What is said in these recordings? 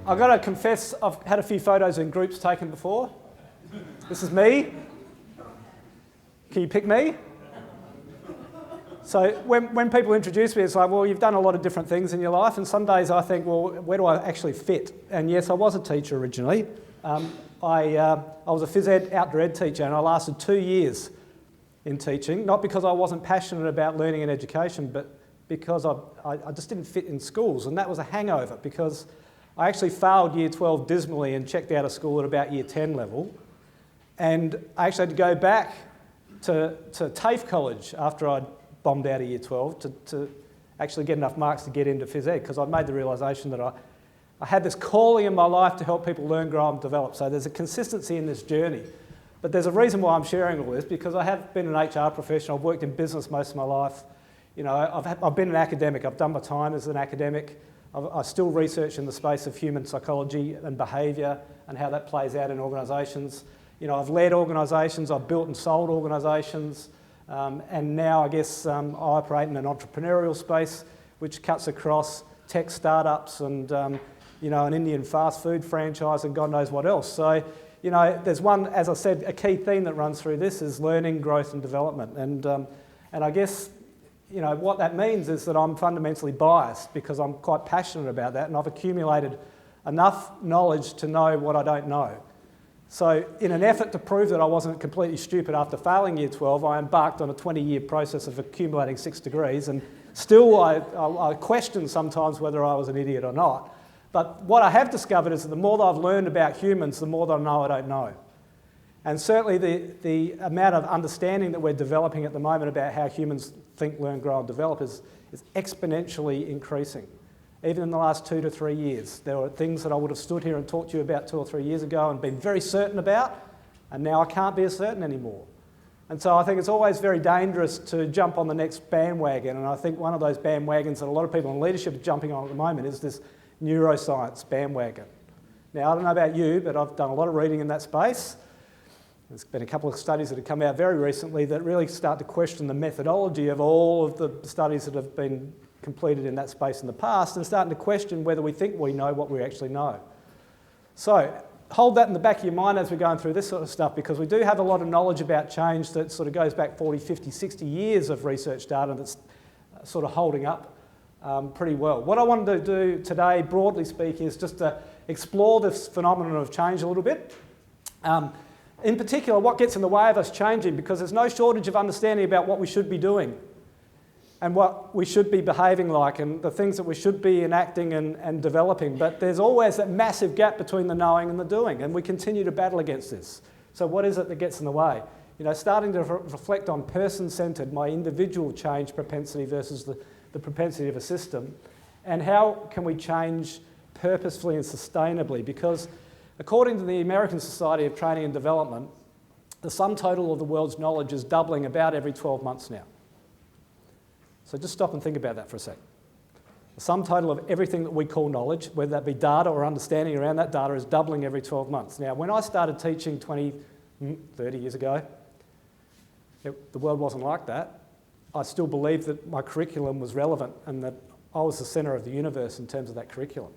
I've got to confess, I've had a few photos in groups taken before. This is me. Can you pick me? So when people introduce me, it's like, well, you've done a lot of different things in your life, and some days I think, well, where do I actually fit? And yes, I was a teacher originally. I was a phys ed, outdoor ed teacher, and I lasted 2 years in teaching, not because I wasn't passionate about learning and education, but because I just didn't fit in schools, and that was a hangover because I actually failed Year 12 dismally and checked out of school at about Year 10 level, and I actually had to go back to TAFE college after I'd bombed out of Year 12 to actually get enough marks to get into phys ed, because I'd made the realisation that I had this calling in my life to help people learn, grow and develop. So there's a consistency in this journey. But there's a reason why I'm sharing all this, because I have been an HR professional. I've worked in business most of my life. You know, I've been an academic. I've done my time as an academic. I still research in the space of human psychology and behaviour and how that plays out in organisations. You know, I've led organisations, I've built and sold organisations, and now I guess I operate in an entrepreneurial space which cuts across tech startups and you know, an Indian fast food franchise and God knows what else. So, you know, there's one, as I said, a key theme that runs through this is learning, growth and development. And I guess, you know, what that means is that I'm fundamentally biased because I'm quite passionate about that, and I've accumulated enough knowledge to know what I don't know. So in an effort to prove that I wasn't completely stupid after failing Year 12, I embarked on a 20-year process of accumulating 6 degrees, and still I question sometimes whether I was an idiot or not. But what I have discovered is that the more that I've learned about humans, the more that I know I don't know. And certainly the amount of understanding that we're developing at the moment about how humans think, learn, grow and develop is exponentially increasing. Even in the last 2 to 3 years, there were things that I would have stood here and talked to you about 2 or 3 years ago and been very certain about, and now I can't be as certain anymore. And so I think it's always very dangerous to jump on the next bandwagon, and I think one of those bandwagons that a lot of people in leadership are jumping on at the moment is this neuroscience bandwagon. Now, I don't know about you, but I've done a lot of reading in that space. There's been a couple of studies that have come out very recently that really start to question the methodology of all of the studies that have been completed in that space in the past, and starting to question whether we think we know what we actually know. So hold that in the back of your mind as we're going through this sort of stuff, because we do have a lot of knowledge about change that sort of goes back 40, 50, 60 years of research data that's sort of holding up pretty well. What I wanted to do today, broadly speaking, is just to explore this phenomenon of change a little bit. In particular, what gets in the way of us changing, because there's no shortage of understanding about what we should be doing and what we should be behaving like and the things that we should be enacting and developing. But there's always that massive gap between the knowing and the doing, and we continue to battle against this. So what is it that gets in the way? You know, starting to reflect on person-centred, my individual change propensity versus the propensity of a system, and how can we change purposefully and sustainably, because according to the American Society of Training and Development, the sum total of the world's knowledge is doubling about every 12 months now. So just stop and think about that for a sec. The sum total of everything that we call knowledge, whether that be data or understanding around that data, is doubling every 12 months. Now, when I started teaching 20, 30 years ago, the world wasn't like that. I still believed that my curriculum was relevant and that I was the centre of the universe in terms of that curriculum.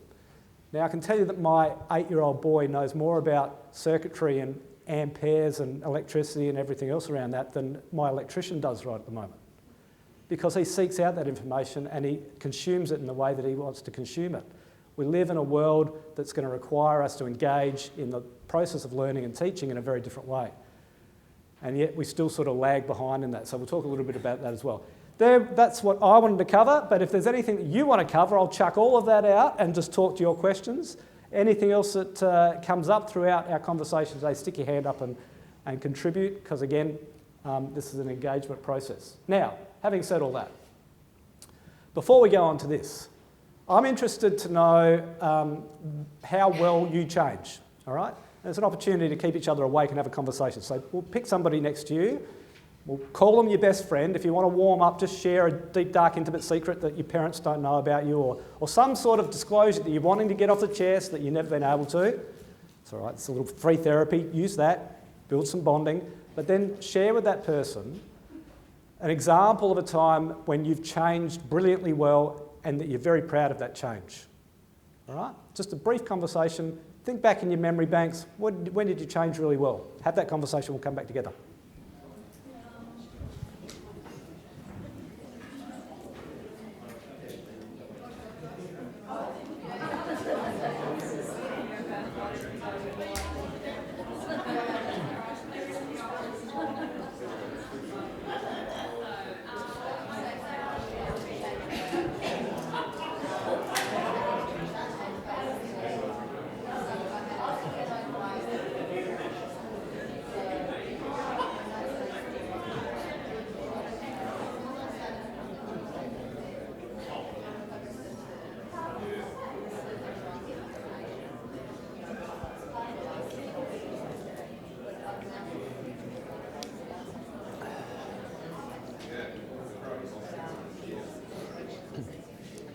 Now, I can tell you that my 8-year-old boy knows more about circuitry and amperes and electricity and everything else around that than my electrician does right at the moment, because he seeks out that information and he consumes it in the way that he wants to consume it. We live in a world that's going to require us to engage in the process of learning and teaching in a very different way. And yet we still sort of lag behind in that. So we'll talk a little bit about that as well. That's what I wanted to cover, but if there's anything that you want to cover, I'll chuck all of that out and just talk to your questions. Anything else that comes up throughout our conversation today, stick your hand up and contribute, because again, this is an engagement process. Now, having said all that, before we go on to this, I'm interested to know how well you change, all right? And it's an opportunity to keep each other awake and have a conversation. So we'll pick somebody next to you. We'll call them your best friend. If you want to warm up, just share a deep, dark, intimate secret that your parents don't know about you, or some sort of disclosure that you're wanting to get off the chest that you've never been able to. It's all right, it's a little free therapy. Use that, build some bonding, but then share with that person an example of a time when you've changed brilliantly well and that you're very proud of that change. All right? Just a brief conversation. Think back in your memory banks. When did you change really well? Have that conversation. We'll come back together.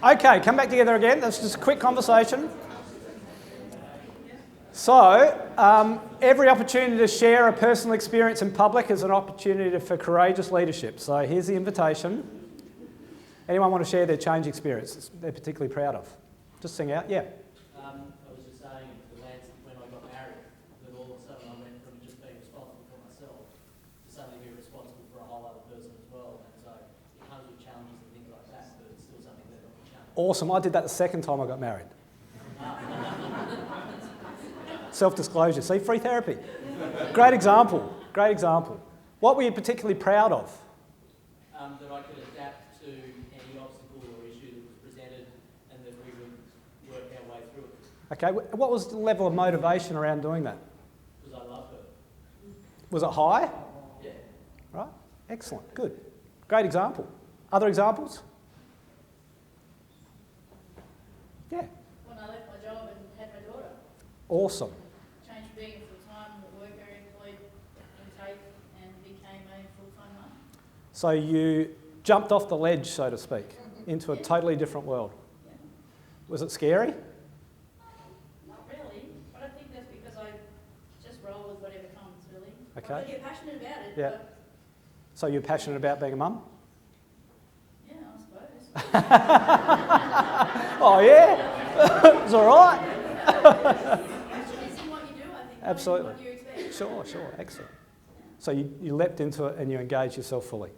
Okay, come back together again. That's just a quick conversation. So, every opportunity to share a personal experience in public is an opportunity for courageous leadership. So here's the invitation. Anyone want to share their change experience they're particularly proud of? Just sing out, yeah. I was just saying to Lance when I got married that all of a sudden I went from just being responsible for myself to suddenly being responsible for a whole other person as well. And so it comes with challenges and things like that, but it's still something that I can challenge. Awesome. I did that the second time I got married. Self-disclosure. See, free therapy. Great example. Great example. What were you particularly proud of? That I could adapt to any obstacle or issue that was presented and that we would work our way through it. Okay, what was the level of motivation around doing that? Because I love her. Was it high? Yeah. Right, excellent, good. Great example. Other examples? Yeah. When I left my job and had my daughter, Awesome. changed from being a full-time worker employed in TAFE and became a full-time mum. So you jumped off the ledge, so to speak, into a totally different world. Yeah. Was it scary? Not really, but I think that's because I just roll with whatever comes, really. Okay. I get passionate about it, Yeah. but So you're passionate about being a mum? yeah, I suppose. Oh yeah? It's all right. It's in what you do, I think. Absolutely. What you expect. Sure, excellent. So you leapt into it and you engaged yourself fully.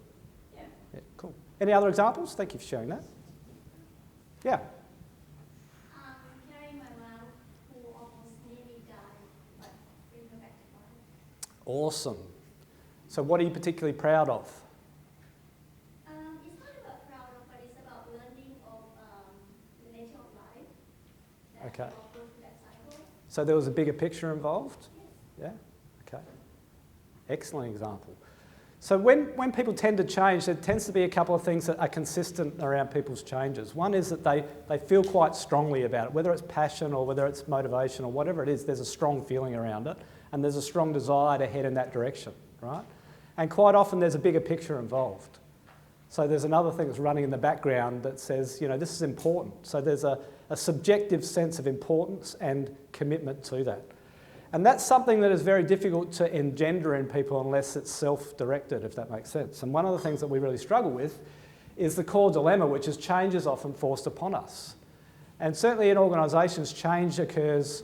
Yeah. Yeah, cool. Any other examples? Thank you for sharing that. Yeah. Carrying my mum who almost nearly died, but bring her back to life. Awesome. So what are you particularly proud of? It's not about proud of, but it's about learning of the nature of life. That Okay. we all go through that cycle. So there was a bigger picture involved? Yes. Yeah? Okay. Excellent example. So when people tend to change, there tends to be a couple of things that are consistent around people's changes. One is that they feel quite strongly about it, whether it's passion or whether it's motivation or whatever it is, there's a strong feeling around it and there's a strong desire to head in that direction, right? And quite often there's a bigger picture involved. So there's another thing that's running in the background that says, you know, this is important. So there's a subjective sense of importance and commitment to that. And that's something that is very difficult to engender in people unless it's self-directed, if that makes sense. And one of the things that we really struggle with is the core dilemma, which is change is often forced upon us. And certainly in organisations, change occurs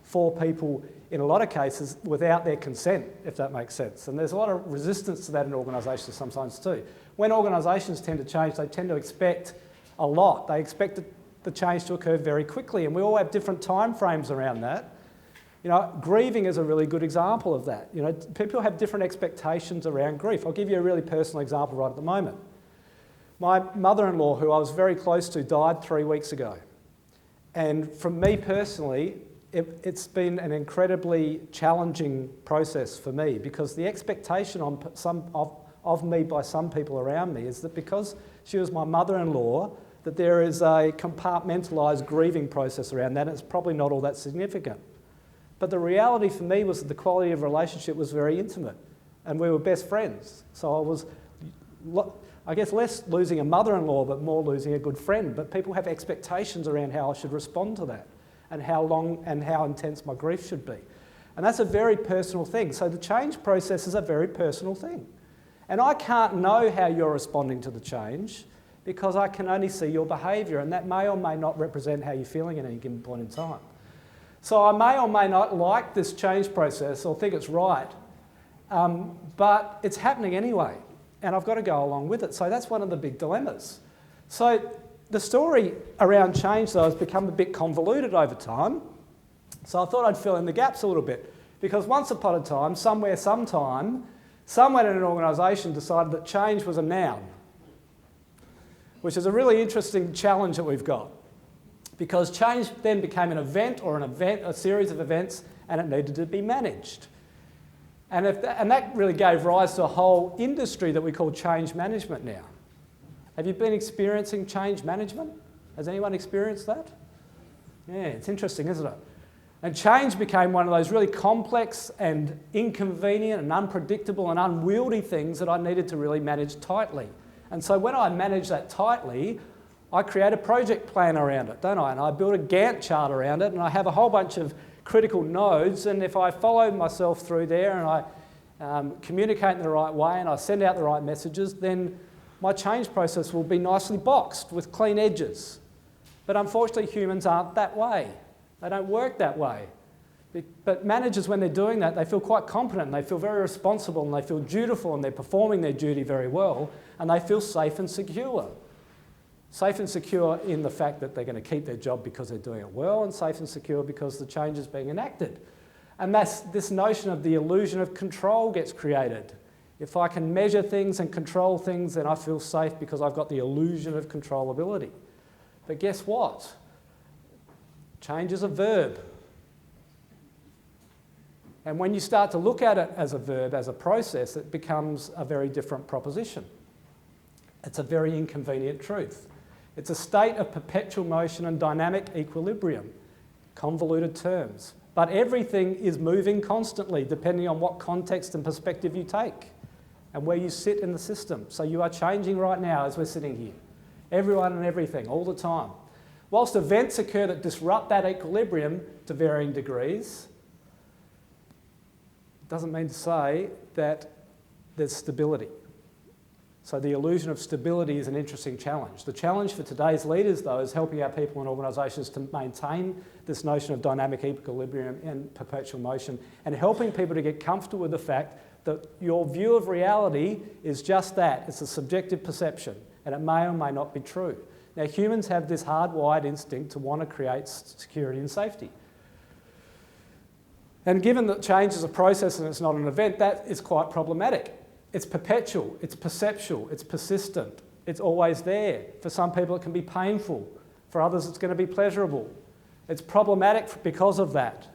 for people in a lot of cases without their consent, if that makes sense. And there's a lot of resistance to that in organisations sometimes too. When organisations tend to change, they tend to expect a lot. They expect the change to occur very quickly, and we all have different time frames around that. You know, grieving is a really good example of that. You know, people have different expectations around grief. I'll give you a really personal example right at the moment. My mother-in-law, who I was very close to, died 3 weeks ago. And from me personally, it's been an incredibly challenging process for me because the expectation of me by some people around me is that because she was my mother-in-law, that there is a compartmentalised grieving process around that, and it's probably not all that significant. But the reality for me was that the quality of relationship was very intimate and we were best friends. So I was, I guess, less losing a mother-in-law but more losing a good friend. But people have expectations around how I should respond to that and how long and how intense my grief should be. And that's a very personal thing. So the change process is a very personal thing. And I can't know how you're responding to the change because I can only see your behaviour, and that may or may not represent how you're feeling at any given point in time. So I may or may not like this change process or think it's right, but it's happening anyway, and I've got to go along with it. So that's one of the big dilemmas. So the story around change, though, has become a bit convoluted over time. So I thought I'd fill in the gaps a little bit, because once upon a time, somewhere, sometime, someone in an organisation decided that change was a noun, which is a really interesting challenge that we've got, because change then became an event, a series of events, and it needed to be managed. And that really gave rise to a whole industry that we call change management now. Have you been experiencing change management? Has anyone experienced that? Yeah, it's interesting, isn't it? And change became one of those really complex and inconvenient and unpredictable and unwieldy things that I needed to really manage tightly. And so when I manage that tightly, I create a project plan around it, don't I? And I build a Gantt chart around it, and I have a whole bunch of critical nodes, and if I follow myself through there and I communicate in the right way and I send out the right messages, then my change process will be nicely boxed with clean edges. But unfortunately, humans aren't that way. They don't work that way. But managers, when they're doing that, they feel quite competent, and they feel very responsible, and they feel dutiful, and they're performing their duty very well, and they feel safe and secure. Safe and secure in the fact that they're going to keep their job because they're doing it well, and safe and secure because the change is being enacted. And this notion of the illusion of control gets created. If I can measure things and control things, then I feel safe because I've got the illusion of controllability. But guess what? Change is a verb. And when you start to look at it as a verb, as a process, it becomes a very different proposition. It's a very inconvenient truth. It's a state of perpetual motion and dynamic equilibrium, convoluted terms. But everything is moving constantly, depending on what context and perspective you take and where you sit in the system. So you are changing right now as we're sitting here. Everyone and everything, all the time. Whilst events occur that disrupt that equilibrium to varying degrees, it doesn't mean to say that there's stability. So the illusion of stability is an interesting challenge. The challenge for today's leaders, though, is helping our people and organisations to maintain this notion of dynamic equilibrium and perpetual motion, and helping people to get comfortable with the fact that your view of reality is just that. It's a subjective perception, and it may or may not be true. Now, humans have this hardwired instinct to want to create security and safety. And given that change is a process and it's not an event, that is quite problematic. It's perpetual, it's perceptual, it's persistent, it's always there. For some people it can be painful, for others it's going to be pleasurable. It's problematic because of that.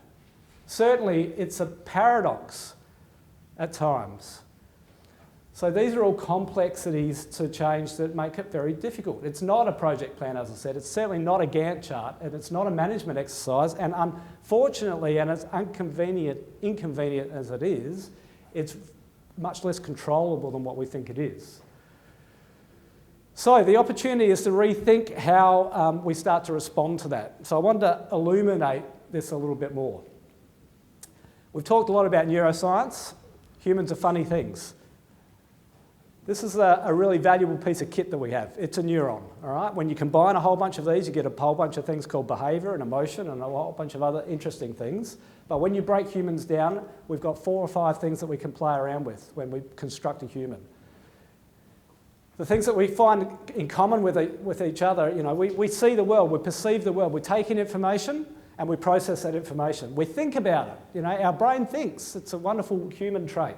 Certainly it's a paradox at times. So these are all complexities to change that make it very difficult. It's not a project plan, as I said, it's certainly not a Gantt chart, and it's not a management exercise, and unfortunately, and as inconvenient as it is, it's much less controllable than what we think it is. So the opportunity is to rethink how we start to respond to that. So I wanted to illuminate this a little bit more. We've talked a lot about neuroscience. Humans are funny things. This is a really valuable piece of kit that we have. It's a neuron, all right? When you combine a whole bunch of these, you get a whole bunch of things called behaviour and emotion and a whole bunch of other interesting things. But when you break humans down, we've got 4 or 5 things that we can play around with when we construct a human. The things that we find in common with each other, you know, we see the world, we perceive the world, we take in information and we process that information. We think about it, you know, our brain thinks. It's a wonderful human trait.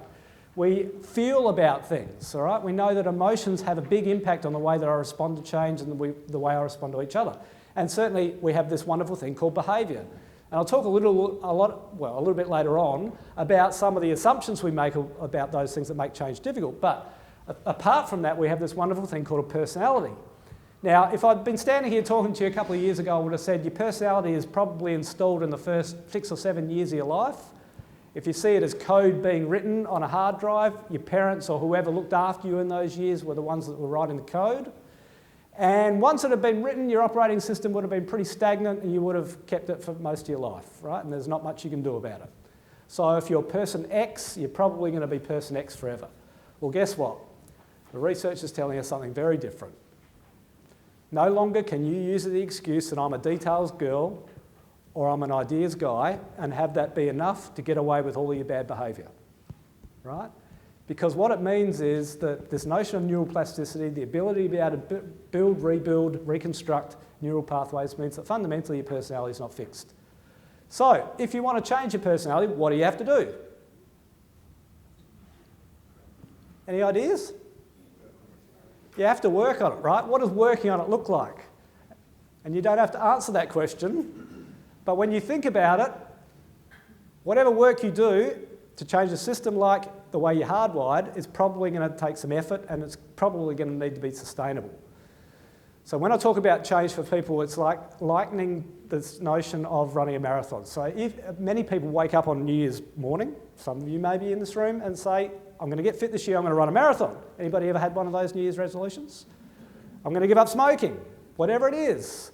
We feel about things, all right? We know that emotions have a big impact on the way that I respond to change and the way I respond to each other. And certainly we have this wonderful thing called behaviour. And I'll talk a little bit later on about some of the assumptions we make about those things that make change difficult. But apart from that, we have this wonderful thing called a personality. Now, if I'd been standing here talking to you a couple of years ago, I would have said your personality is probably installed in the first 6 or 7 years of your life. If you see it as code being written on a hard drive, your parents or whoever looked after you in those years were the ones that were writing the code. And once it had been written, your operating system would have been pretty stagnant and you would have kept it for most of your life, right? And there's not much you can do about it. So if you're person X, you're probably going to be person X forever. Well, guess what? The research is telling us something very different. No longer can you use the excuse that I'm a details girl or I'm an ideas guy and have that be enough to get away with all of your bad behaviour, right? Because what it means is that this notion of neuroplasticity, the ability to be able to build, rebuild, reconstruct neural pathways means that fundamentally your personality is not fixed. So, if you want to change your personality, what do you have to do? Any ideas? You have to work on it, right? What does working on it look like? And you don't have to answer that question, but when you think about it, whatever work you do to change a system like the way you're hardwired is probably going to take some effort, and it's probably going to need to be sustainable. So when I talk about change for people, it's like likening this notion of running a marathon. So if many people wake up on New Year's morning, some of you may be in this room, and say, I'm going to get fit this year, I'm going to run a marathon. Anybody ever had one of those New Year's resolutions? I'm going to give up smoking, whatever it is.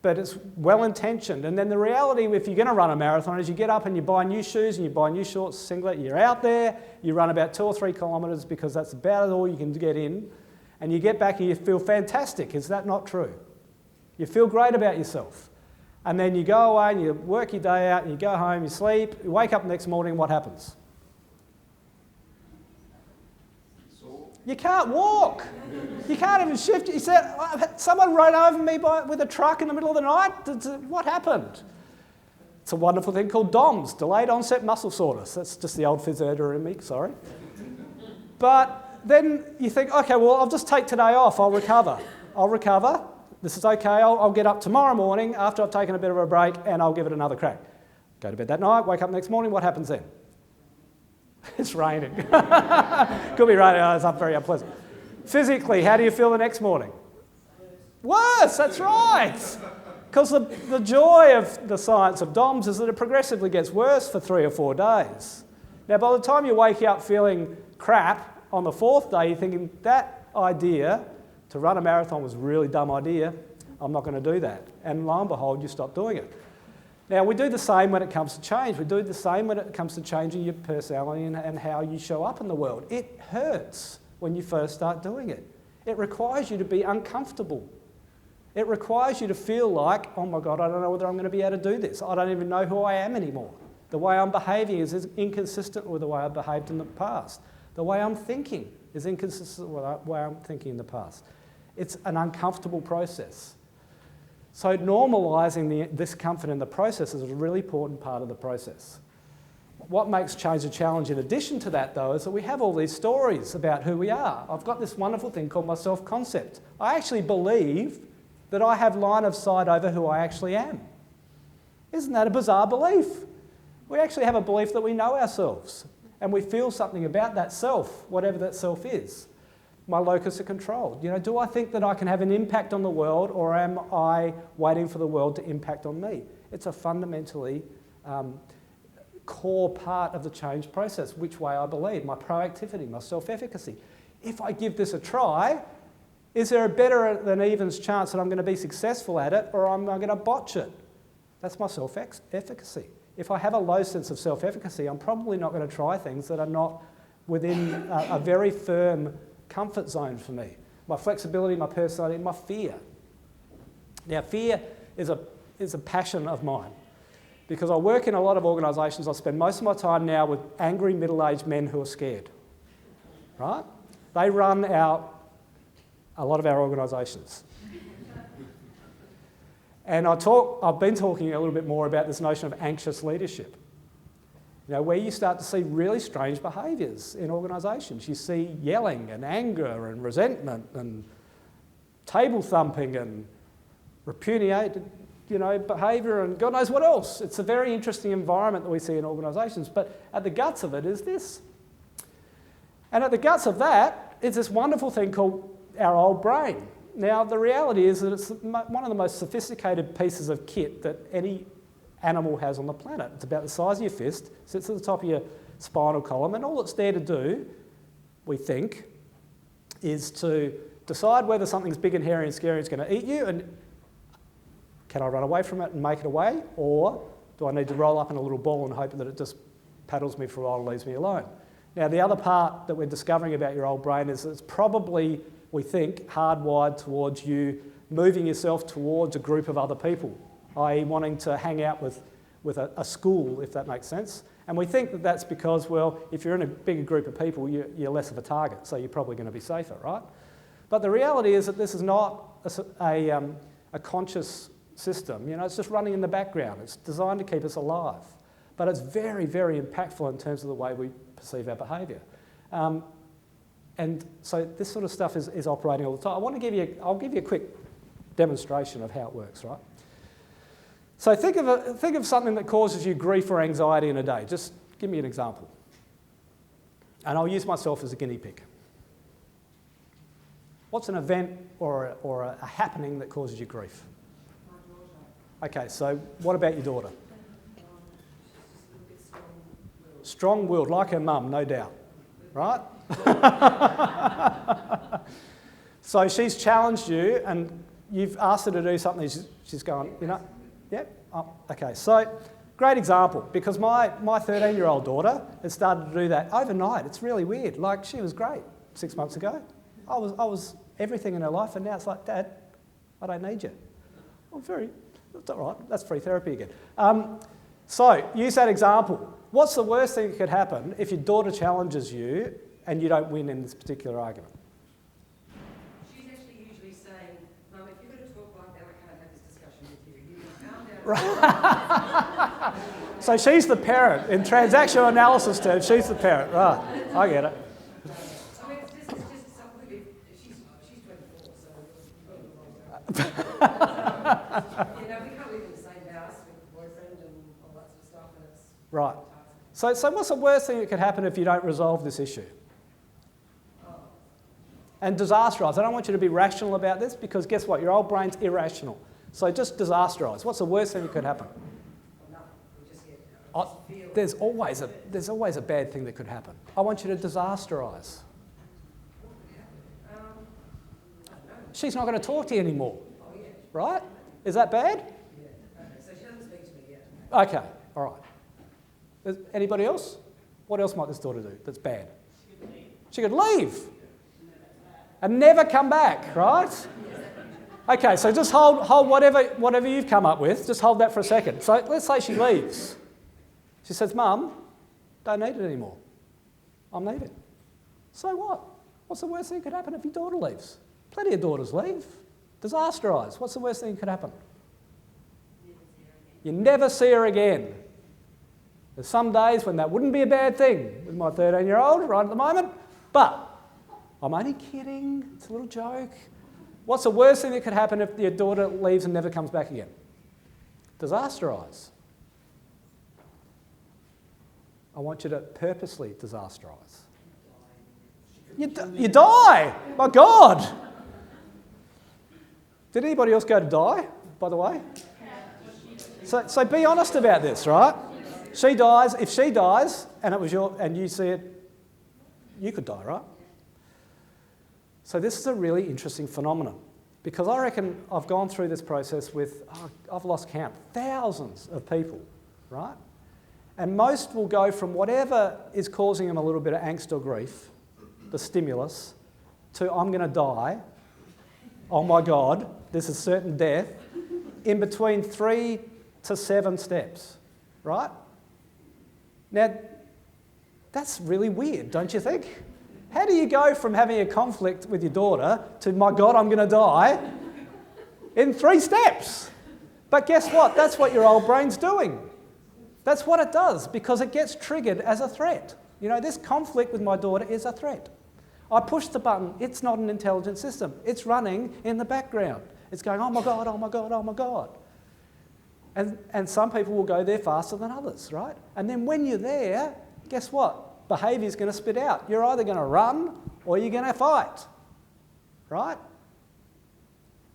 But it's well-intentioned. And then the reality, if you're going to run a marathon, is you get up and you buy new shoes and you buy new shorts, singlet, you're out there, you run about 2 or 3 kilometres because that's about all you can get in, and you get back and you feel fantastic. Is that not true? You feel great about yourself. And then you go away and you work your day out and you go home, you sleep, you wake up the next morning, what happens? You can't walk. You can't even shift. You said, someone rode over me with a truck in the middle of the night. What happened? It's a wonderful thing called DOMS, delayed onset muscle soreness. That's just the old phys editor in me, sorry. But then you think, okay, well, I'll just take today off. I'll recover. This is okay. I'll get up tomorrow morning after I've taken a bit of a break and I'll give it another crack. Go to bed that night, wake up next morning, what happens then? It's raining. Could be raining. Oh, it's not very unpleasant. Physically, how do you feel the next morning? Worse, that's right. Because the joy of the science of DOMS is that it progressively gets worse for 3 or 4 days. Now, by the time you wake up feeling crap on the 4th day, you're thinking, that idea to run a marathon was a really dumb idea. I'm not going to do that. And lo and behold, you stop doing it. Now, we do the same when it comes to change. We do the same when it comes to changing your personality and how you show up in the world. It hurts when you first start doing it. It requires you to be uncomfortable. It requires you to feel like, oh my God, I don't know whether I'm going to be able to do this. I don't even know who I am anymore. The way I'm behaving is inconsistent with the way I've behaved in the past. The way I'm thinking is inconsistent with the way I'm thinking in the past. It's an uncomfortable process. So normalising the discomfort in the process is a really important part of the process. What makes change a challenge in addition to that, though, is that we have all these stories about who we are. I've got this wonderful thing called my self-concept. I actually believe that I have line of sight over who I actually am. Isn't that a bizarre belief? We actually have a belief that we know ourselves and we feel something about that self, whatever that self is. My locus of control. You know, do I think that I can have an impact on the world, or am I waiting for the world to impact on me? It's a fundamentally core part of the change process, which way I believe, my proactivity, my self-efficacy. If I give this a try, is there a better than evens chance that I'm going to be successful at it, or am I going to botch it? That's my self-efficacy. If I have a low sense of self-efficacy, I'm probably not going to try things that are not within a very firm comfort zone for me. My flexibility, my personality, and my fear. Now, fear is a passion of mine because I work in a lot of organisations. I spend most of my time now with angry middle-aged men who are scared, right? They run a lot of our organisations. And I've been talking a little bit more about this notion of anxious leadership. You know, where you start to see really strange behaviours in organisations. You see yelling and anger and resentment and table thumping and repudiated, behaviour and God knows what else. It's a very interesting environment that we see in organisations. But at the guts of it is this. And at the guts of that is this wonderful thing called our old brain. Now, the reality is that it's one of the most sophisticated pieces of kit that any animal has on the planet. It's about the size of your fist, sits at the top of your spinal column, and all it's there to do, we think, is to decide whether something's big and hairy and scary and it's going to eat you, and can I run away from it and make it away, or do I need to roll up in a little ball and hope that it just paddles me for a while and leaves me alone? Now, the other part that we're discovering about your old brain is that it's probably, we think, hardwired towards you moving yourself towards a group of other people, i.e. wanting to hang out with a school, if that makes sense. And we think that that's because, well, if you're in a bigger group of people, you're less of a target, so you're probably going to be safer, right? But the reality is that this is not a conscious system. You know, it's just running in the background. It's designed to keep us alive. But it's very, very impactful in terms of the way we perceive our behaviour. And so this sort of stuff is operating all the time. I'll give you a quick demonstration of how it works, right? So think of something that causes you grief or anxiety in a day. Just give me an example. And I'll use myself as a guinea pig. What's an event or a happening that causes you grief? Okay, so what about your daughter? Strong-willed, like her mum, no doubt, right? So she's challenged you and you've asked her to do something, she's going, you know, yep, oh, okay. So, great example, because my 13-year-old daughter has started to do that overnight. It's really weird. Like, she was great 6 months ago. I was everything in her life, and now it's like, Dad, I don't need you. That's all right, that's free therapy again. So, use that example. What's the worst thing that could happen if your daughter challenges you and you don't win in this particular argument? She's actually usually saying, Mum, if you're going to talk like that, I can't have this discussion with you. You found out. Right. So she's the parent. In transactional analysis terms, she's the parent. Right, I get it. I mean, it's just something, she's 24, so you know, we can't live in the same house with a boyfriend and all that sort of stuff, and it's Right. So what's the worst thing that could happen if you don't resolve this issue? And disasterise. I don't want you to be rational about this because guess what? Your old brain's irrational. So just disasterise. What's the worst thing that could happen? There's always a bad thing that could happen. I want you to disasterise. She's not going to talk to you anymore. Right? Is that bad? Yeah. So she doesn't speak to me yet. Okay. All right. Anybody else? What else might this daughter do that's bad? She could leave. And never come back, right? Okay, so just hold whatever you've come up with, just hold that for a second. So let's say she leaves. She says, Mum, don't need it anymore. I'm needed. So what? What's the worst thing that could happen if your daughter leaves? Plenty of daughters leave. Disasterise. What's the worst thing that could happen? You never see her again. There's some days when that wouldn't be a bad thing with my 13-year-old right at the moment, but I'm only kidding. It's a little joke. What's the worst thing that could happen if your daughter leaves and never comes back again? Disasterise. I want you to purposely disasterise. You die! My God! Did anybody else go to die, by the way? So be honest about this, right? She dies. If she dies and it was and you see it, you could die, right? So this is a really interesting phenomenon because I reckon I've gone through this process with, I've lost count, thousands of people, right? And most will go from whatever is causing them a little bit of angst or grief, the stimulus, to I'm going to die, oh my God, this is certain death, in between 3 to 7 steps, right? Now, that's really weird, don't you think? How do you go from having a conflict with your daughter to, my God, I'm going to die, in 3 steps? But guess what? That's what your old brain's doing. That's what it does, because it gets triggered as a threat. You know, this conflict with my daughter is a threat. I push the button, it's not an intelligent system. It's running in the background. It's going, oh my God, oh my God, oh my God. And some people will go there faster than others, right? And then when you're there, guess what? Behaviour is going to spit out. You're either going to run or you're going to fight, right?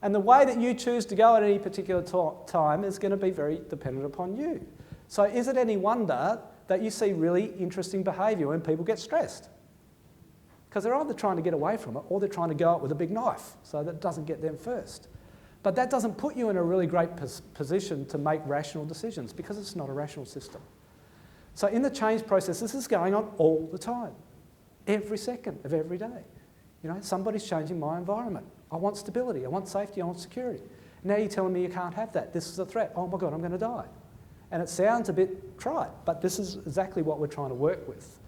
And the way that you choose to go at any particular time is going to be very dependent upon you. So is it any wonder that you see really interesting behaviour when people get stressed? Because they're either trying to get away from it or they're trying to go out with a big knife so that it doesn't get them first. But that doesn't put you in a really great position to make rational decisions because it's not a rational system. So in the change process, this is going on all the time, every second of every day. You know, somebody's changing my environment. I want stability, I want safety, I want security. Now you're telling me you can't have that. This is a threat. Oh my God, I'm going to die. And it sounds a bit trite, but this is exactly what we're trying to work with.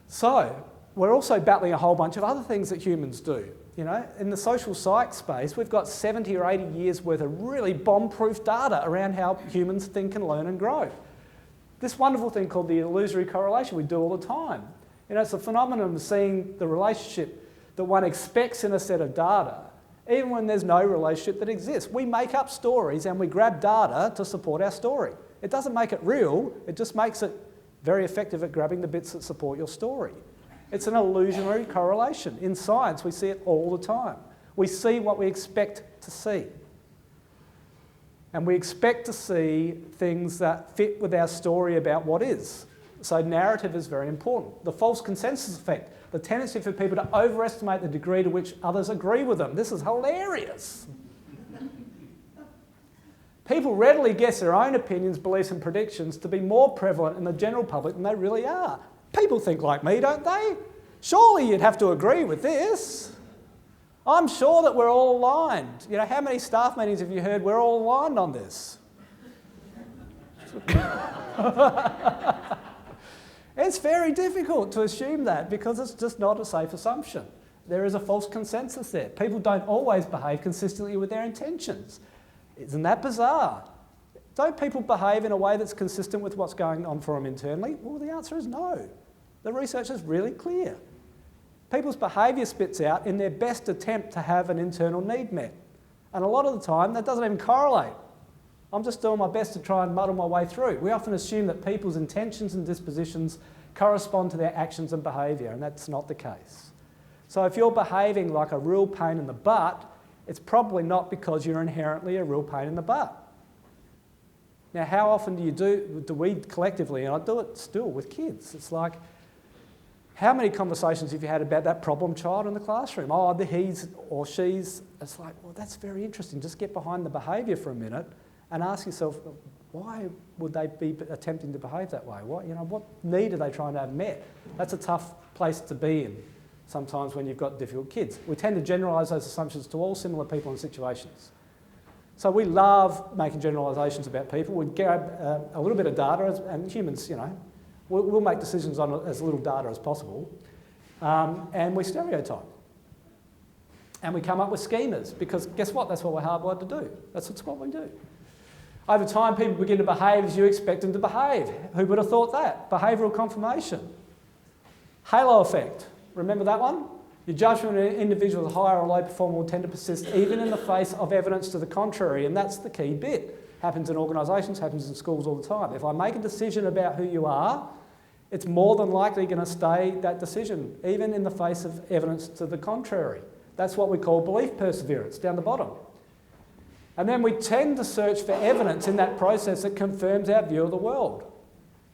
So we're also battling a whole bunch of other things that humans do. You know, in the social psych space, we've got 70 or 80 years worth of really bomb-proof data around how humans think and learn and grow. This wonderful thing called the illusory correlation we do all the time. You know, it's a phenomenon of seeing the relationship that one expects in a set of data, even when there's no relationship that exists. We make up stories and we grab data to support our story. It doesn't make it real, it just makes it very effective at grabbing the bits that support your story. It's an illusionary correlation. In science, we see it all the time. We see what we expect to see. And we expect to see things that fit with our story about what is. So narrative is very important. The false consensus effect, the tendency for people to overestimate the degree to which others agree with them. This is hilarious. People readily guess their own opinions, beliefs and predictions to be more prevalent in the general public than they really are. People think like me, don't they? Surely you'd have to agree with this. I'm sure that we're all aligned. You know, how many staff meetings have you heard we're all aligned on this? It's very difficult to assume that because it's just not a safe assumption. There is a false consensus there. People don't always behave consistently with their intentions. Isn't that bizarre? Don't people behave in a way that's consistent with what's going on for them internally? Well, the answer is no. The research is really clear. People's behaviour spits out in their best attempt to have an internal need met. And a lot of the time, that doesn't even correlate. I'm just doing my best to try and muddle my way through. We often assume that people's intentions and dispositions correspond to their actions and behaviour, and that's not the case. So if you're behaving like a real pain in the butt, it's probably not because you're inherently a real pain in the butt. Now, how often do we collectively, and I do it still with kids, it's like, how many conversations have you had about that problem child in the classroom? Oh, the he's or she's. It's like, well, that's very interesting. Just get behind the behaviour for a minute and ask yourself, why would they be attempting to behave that way? What need are they trying to have met? That's a tough place to be in sometimes when you've got difficult kids. We tend to generalise those assumptions to all similar people and situations. So we love making generalisations about people. We grab a little bit of data, and humans, we'll make decisions on as little data as possible, and we stereotype. And we come up with schemas, because guess what? That's what we're hardwired to do. That's what we do. Over time, people begin to behave as you expect them to behave. Who would have thought that? Behavioural confirmation. Halo effect. Remember that one? Your judgment of an individual is higher or low performer will tend to persist even in the face of evidence to the contrary, and that's the key bit. Happens in organisations, happens in schools all the time. If I make a decision about who you are, it's more than likely going to stay that decision, even in the face of evidence to the contrary. That's what we call belief perseverance, down the bottom. And then we tend to search for evidence in that process that confirms our view of the world.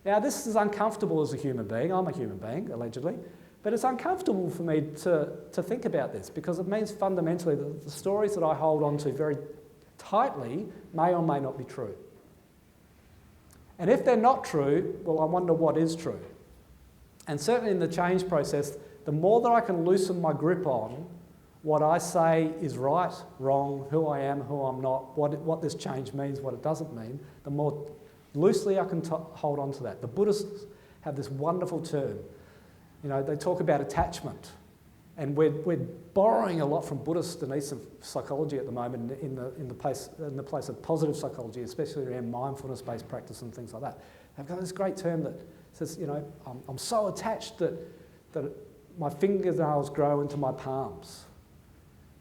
Now, this is uncomfortable as a human being. I'm a human being, allegedly. But it's uncomfortable for me to think about this, because it means fundamentally that the stories that I hold on to very tightly may or may not be true. And if they're not true, well, I wonder what is true. And certainly in the change process, the more that I can loosen my grip on what I say is right, wrong, who I am, who I'm not, what this change means, what it doesn't mean, the more loosely I can hold on to that. The Buddhists have this wonderful term. They talk about attachment. And we're borrowing a lot from Buddhist and Eastern psychology at the moment in the place of positive psychology, especially around mindfulness-based practice and things like that. They've got this great term that says, I'm so attached that my fingernails grow into my palms.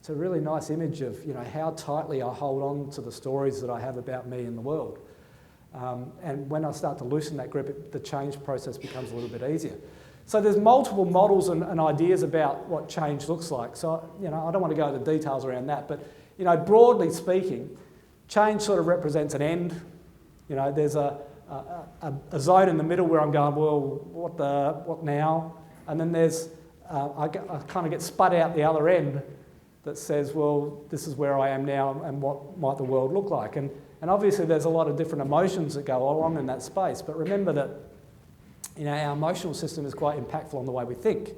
It's a really nice image of how tightly I hold on to the stories that I have about me in the world. And when I start to loosen that grip, the change process becomes a little bit easier. So there's multiple models and ideas about what change looks like. So, I don't want to go into details around that, but, broadly speaking, change sort of represents an end. There's a zone in the middle where I'm going, well, what now? And then there's, I kind of get spud out the other end that says, well, this is where I am now and what might the world look like. And obviously there's a lot of different emotions that go along in that space, but remember that our emotional system is quite impactful on the way we think.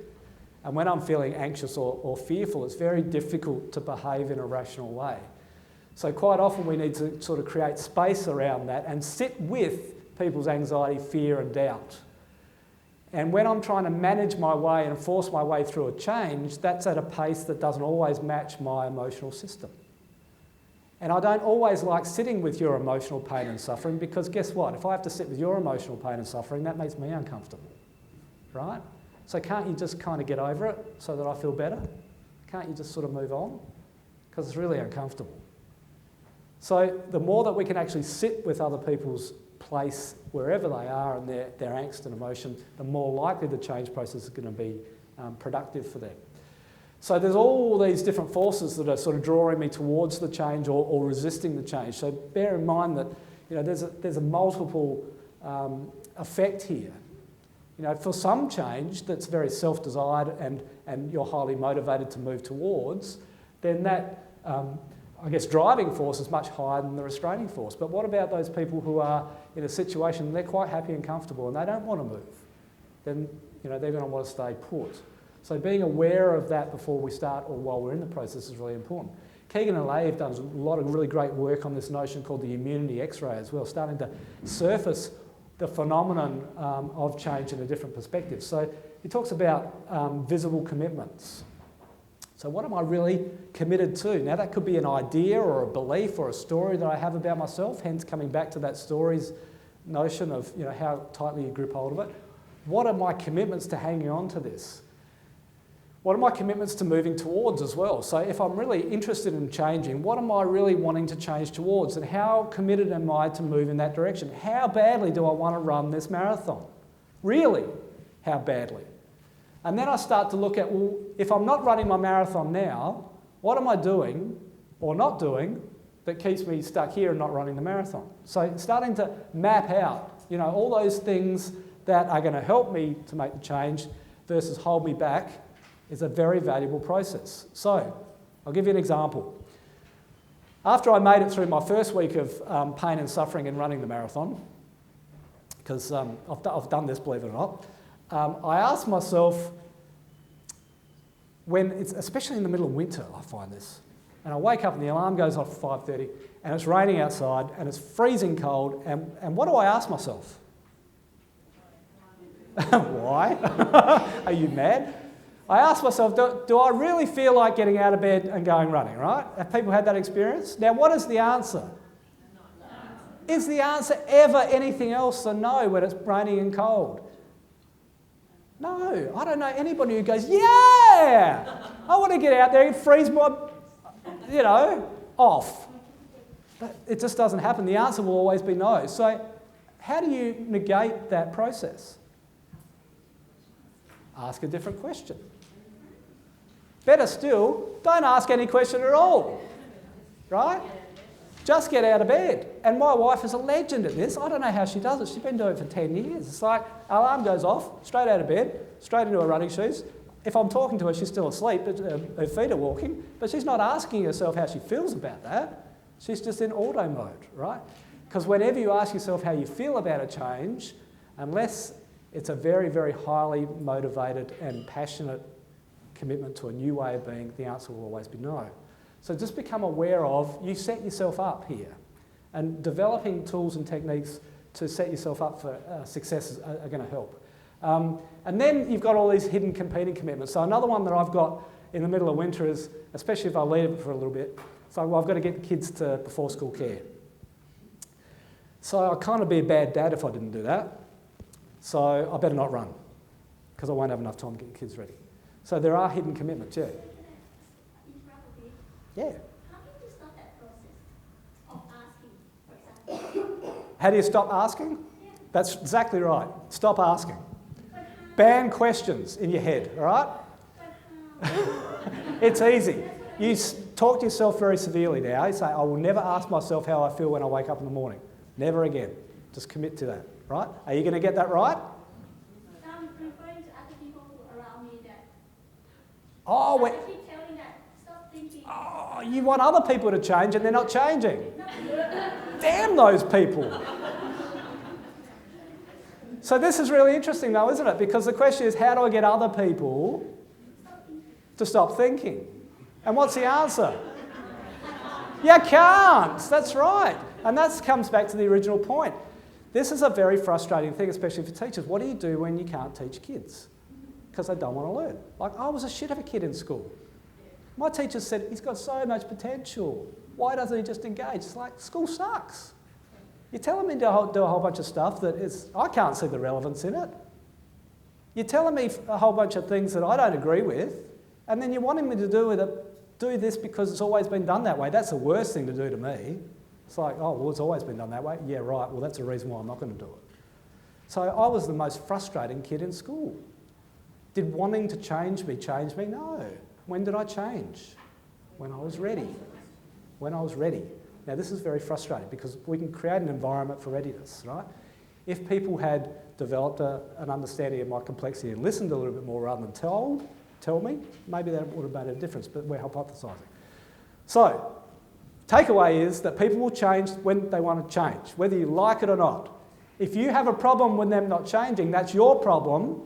And when I'm feeling anxious or fearful, it's very difficult to behave in a rational way. So quite often we need to sort of create space around that and sit with people's anxiety, fear and doubt. And when I'm trying to manage my way and force my way through a change, that's at a pace that doesn't always match my emotional system. And I don't always like sitting with your emotional pain and suffering, because guess what? If I have to sit with your emotional pain and suffering, that makes me uncomfortable, right? So can't you just kind of get over it so that I feel better? Can't you just sort of move on? Because it's really uncomfortable. So the more that we can actually sit with other people's place wherever they are and their angst and emotion, the more likely the change process is going to be productive for them. So there's all these different forces that are sort of drawing me towards the change or resisting the change. So bear in mind that there's a multiple effect here. For some change that's very self-desired and you're highly motivated to move towards, then that, driving force is much higher than the restraining force. But what about those people who are in a situation they're quite happy and comfortable and they don't want to move? Then, they're going to want to stay put. So being aware of that before we start or while we're in the process is really important. Keegan and Leigh have done a lot of really great work on this notion called the immunity X-ray as well, starting to surface the phenomenon of change in a different perspective. So he talks about visible commitments. So what am I really committed to? Now that could be an idea or a belief or a story that I have about myself, hence coming back to that story's notion of how tightly you grip hold of it. What are my commitments to hanging on to this? What are my commitments to moving towards as well? So if I'm really interested in changing, what am I really wanting to change towards? And how committed am I to move in that direction? How badly do I want to run this marathon? Really, how badly? And then I start to look at, well, if I'm not running my marathon now, what am I doing or not doing that keeps me stuck here and not running the marathon? So starting to map out, all those things that are going to help me to make the change versus hold me back is a very valuable process. So I'll give you an example. After I made it through my first week of pain and suffering in running the marathon, because I've done this, believe it or not, I asked myself, especially in the middle of winter, I find this, and I wake up and the alarm goes off at 5:30 and it's raining outside and it's freezing cold, and what do I ask myself? Why? Are you mad? I ask myself, do I really feel like getting out of bed and going running, right? Have people had that experience? Now, what is the answer? No. Is the answer ever anything else than no when it's raining and cold? No. I don't know anybody who goes, yeah, I want to get out there and freeze my, off. But it just doesn't happen. The answer will always be no. So how do you negate that process? Ask a different question. Better still, don't ask any question at all, right? Just get out of bed. And my wife is a legend at this. I don't know how she does it. She's been doing it for 10 years. It's like, alarm goes off, straight out of bed, straight into her running shoes. If I'm talking to her, she's still asleep, but her feet are walking. But she's not asking herself how she feels about that. She's just in auto mode, right? Because whenever you ask yourself how you feel about a change, unless it's a very, very highly motivated and passionate commitment to a new way of being, the answer will always be no. So just become aware of, you set yourself up here, and developing tools and techniques to set yourself up for success are going to help. And then you've got all these hidden competing commitments. So another one that I've got in the middle of winter is, especially if I leave it for a little bit, so I've got to get the kids to before school care. So I'd kind of be a bad dad if I didn't do that. So I better not run, because I won't have enough time to get the kids ready. So there are hidden commitments, yeah. Yeah. How do you stop that process of asking, for example? How do you stop asking? Yeah. That's exactly right. Stop asking. Ban questions in your head, all right? It's easy. You talk to yourself very severely now. You say, I will never ask myself how I feel when I wake up in the morning. Never again. Just commit to that, right? Are you going to get that right? I'm referring to other people around me that Oh, I keep telling that, stop thinking. oh, you want other people to change and they're not changing. No. Damn those people. So this is really interesting though, isn't it? Because the question is, how do I get other people to stop thinking. And what's the answer? You can't. That's right. And that comes back to the original point. This is a very frustrating thing, especially for teachers. What do you do when you can't teach kids? Because they don't want to learn. Like, I was a shit of a kid in school. My teacher said, he's got so much potential. Why doesn't he just engage? It's like, school sucks. You're telling me to do a whole bunch of stuff that I can't see the relevance in it. You're telling me a whole bunch of things that I don't agree with, and then you're wanting me to do this because it's always been done that way. That's the worst thing to do to me. It's like, oh, well, it's always been done that way. Yeah, right. Well, that's the reason why I'm not going to do it. So I was the most frustrating kid in school. Did wanting to change me? No. When did I change? When I was ready. When I was ready. Now, this is very frustrating because we can create an environment for readiness, right? If people had developed an understanding of my complexity and listened a little bit more rather than tell me, maybe that would have made a difference, but we're hypothesising. So, takeaway is that people will change when they want to change, whether you like it or not. If you have a problem with them not changing, that's your problem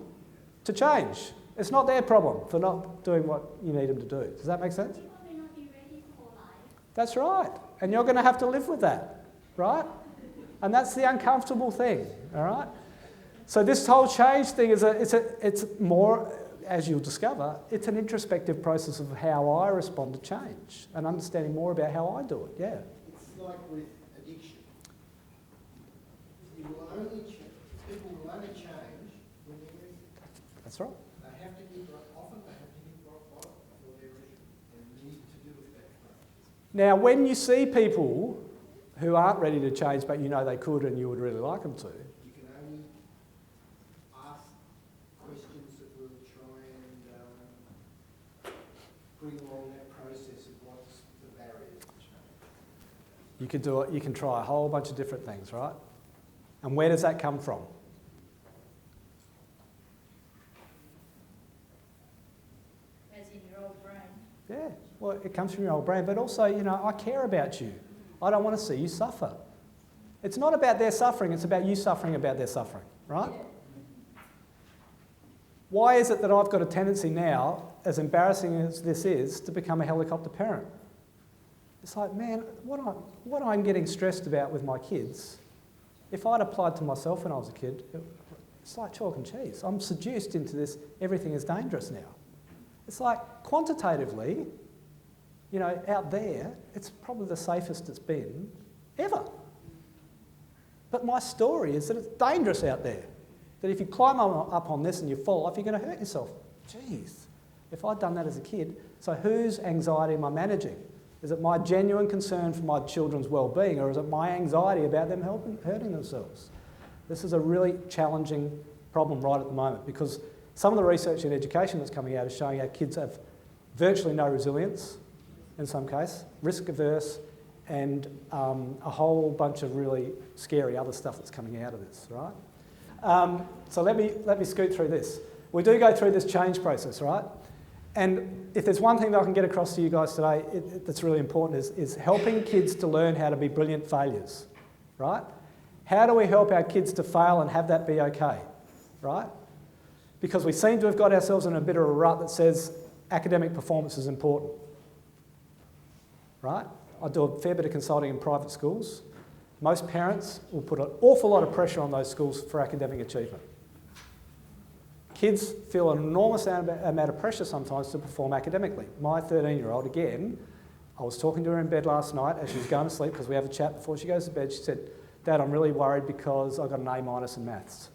to change. It's not their problem for not doing what you need them to do. Does that make sense? People may not be ready for life. That's right. And you're going to have to live with that, right? And that's the uncomfortable thing, all right? So this whole change thing it's more, as you'll discover, it's an introspective process of how I respond to change and understanding more about how I do it, yeah. It's like with addiction. You will only people will only change when they're ready. That's right. They have to hit often they have to hit rock bottom before they're ready and need to do with that. Now, when you see people who aren't ready to change but you know they could and you would really like them to, You can only ask questions that will try and bring along that process of what's the barriers to change. you can do it. You can try a whole bunch of different things, right? And where does that come from? As in your old brain. Yeah, well, it comes from your old brain, but also, I care about you. I don't want to see you suffer. It's not about their suffering, it's about you suffering about their suffering, right? Why is it that I've got a tendency now, as embarrassing as this is, to become a helicopter parent? It's like, man, what I'm getting stressed about with my kids, if I'd applied to myself when I was a kid, it's like chalk and cheese. I'm seduced into this, everything is dangerous now. It's like, quantitatively, out there, it's probably the safest it's been ever. But my story is that it's dangerous out there. That if you climb up on this and you fall off, you're going to hurt yourself. Jeez, if I'd done that as a kid, so whose anxiety am I managing? Is it my genuine concern for my children's well-being, or is it my anxiety about them hurting themselves? This is a really challenging problem right at the moment, because some of the research in education that's coming out is showing our kids have virtually no resilience, in some case, risk averse, and a whole bunch of really scary other stuff that's coming out of this, right? So let me scoot through this. We do go through this change process, right? And if there's one thing that I can get across to you guys today that's really important is helping kids to learn how to be brilliant failures, right? How do we help our kids to fail and have that be okay, right? Because we seem to have got ourselves in a bit of a rut that says academic performance is important, right? I do a fair bit of consulting in private schools. Most parents will put an awful lot of pressure on those schools for academic achievement. Kids feel an enormous amount of pressure sometimes to perform academically. My 13-year-old, again, I was talking to her in bed last night as she was going to sleep, because we have a chat before she goes to bed. She said, "Dad, I'm really worried because I got an A- in maths."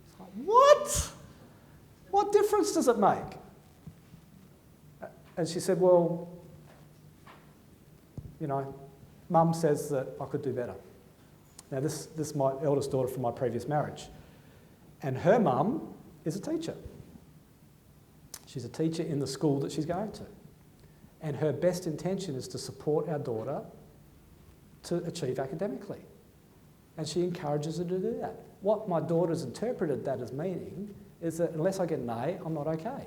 It's like, what? What difference does it make? And she said, well, Mum says that I could do better. Now, this is my eldest daughter from my previous marriage. And her mum is a teacher. She's a teacher in the school that she's going to. And her best intention is to support our daughter to achieve academically. And she encourages her to do that. What my daughter's interpreted that as meaning is that unless I get an A, I'm not okay,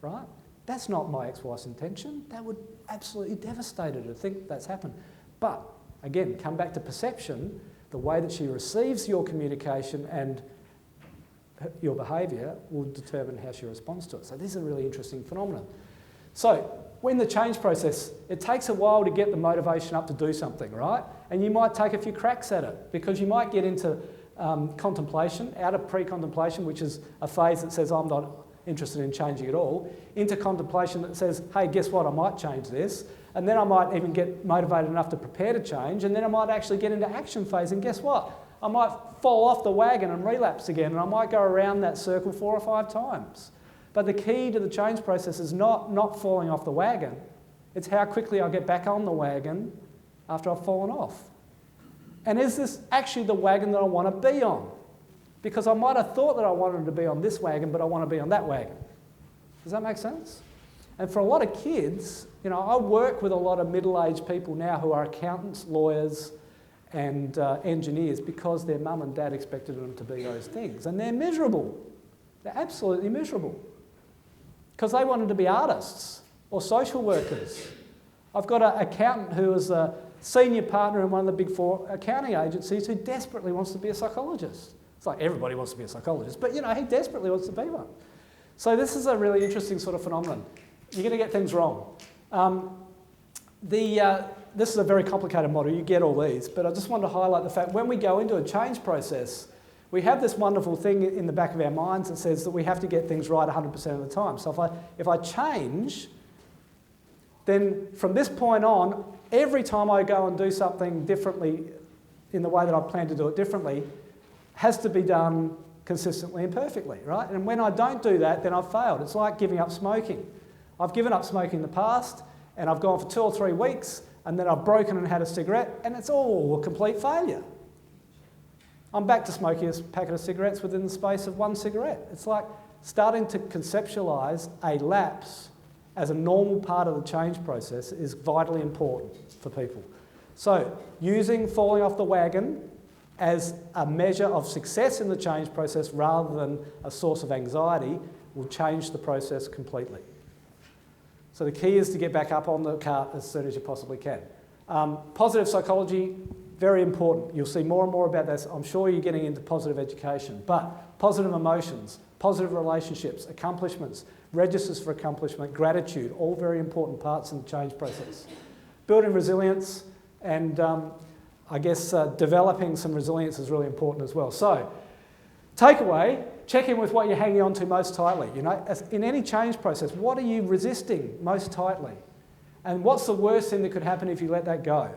right? That's not my ex-wife's intention. That would absolutely devastate her to think that's happened. But, again, come back to perception, the way that she receives your communication and your behaviour will determine how she responds to it. So this is a really interesting phenomenon. So, when the change process, it takes a while to get the motivation up to do something, right? And you might take a few cracks at it because you might get into contemplation, out of pre-contemplation, which is a phase that says, I'm not interested in changing at all, into contemplation that says, hey, guess what, I might change this. And then I might even get motivated enough to prepare to change, and then I might actually get into action phase, and guess what? I might fall off the wagon and relapse again, and I might go around that circle 4 or 5 times. But the key to the change process is not falling off the wagon. It's how quickly I get back on the wagon after I've fallen off. And is this actually the wagon that I want to be on? Because I might have thought that I wanted to be on this wagon, but I want to be on that wagon. Does that make sense? And for a lot of kids, you know, I work with a lot of middle-aged people now who are accountants, lawyers, and engineers because their mum and dad expected them to be those things. And they're miserable. They're absolutely miserable. Because they wanted to be artists or social workers. I've got an accountant who is a senior partner in one of the big 4 accounting agencies who desperately wants to be a psychologist. It's like everybody wants to be a psychologist, but you know, he desperately wants to be one. So this is a really interesting sort of phenomenon. You're going to get things wrong. This is a very complicated model, you get all these, but I just wanted to highlight the fact when we go into a change process, we have this wonderful thing in the back of our minds that says that we have to get things right 100% of the time. So if I change, then from this point on, every time I go and do something differently in the way that I plan to do it differently, has to be done consistently and perfectly, right? And when I don't do that, then I've failed. It's like giving up smoking. I've given up smoking in the past, and I've gone for 2 or 3 weeks, and then I've broken and had a cigarette, and it's all a complete failure. I'm back to smoking a packet of cigarettes within the space of 1 cigarette. It's like starting to conceptualise a lapse as a normal part of the change process is vitally important for people. So, using falling off the wagon as a measure of success in the change process rather than a source of anxiety will change the process completely. So the key is to get back up on the cart as soon as you possibly can. Positive psychology, very important. You'll see more and more about this. I'm sure you're getting into positive education. But positive emotions, positive relationships, accomplishments, registers for accomplishment, gratitude, all very important parts in the change process. Building resilience and I guess developing some resilience is really important as well. So, takeaway, check in with what you're hanging on to most tightly. You know, in any change process, what are you resisting most tightly? And what's the worst thing that could happen if you let that go?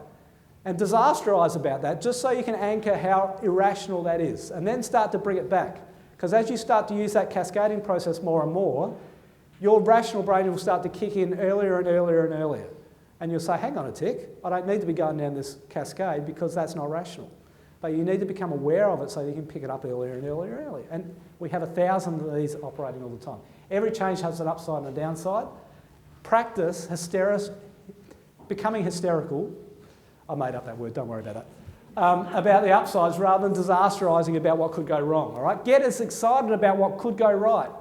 And disasterise about that, just so you can anchor how irrational that is, and then start to bring it back. Because as you start to use that cascading process more and more, your rational brain will start to kick in earlier and earlier and earlier. And you'll say, hang on a tick, I don't need to be going down this cascade because that's not rational. But you need to become aware of it so you can pick it up earlier and earlier and earlier. And we have 1,000 of these operating all the time. Every change has an upside and a downside. Practice becoming hysterical, I made up that word, don't worry about that, about the upsides rather than disasterising about what could go wrong, all right? Get as excited about what could go right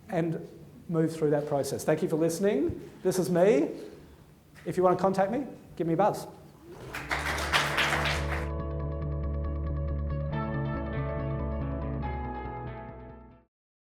and move through that process. Thank you for listening. This is me. If you want to contact me, give me a buzz.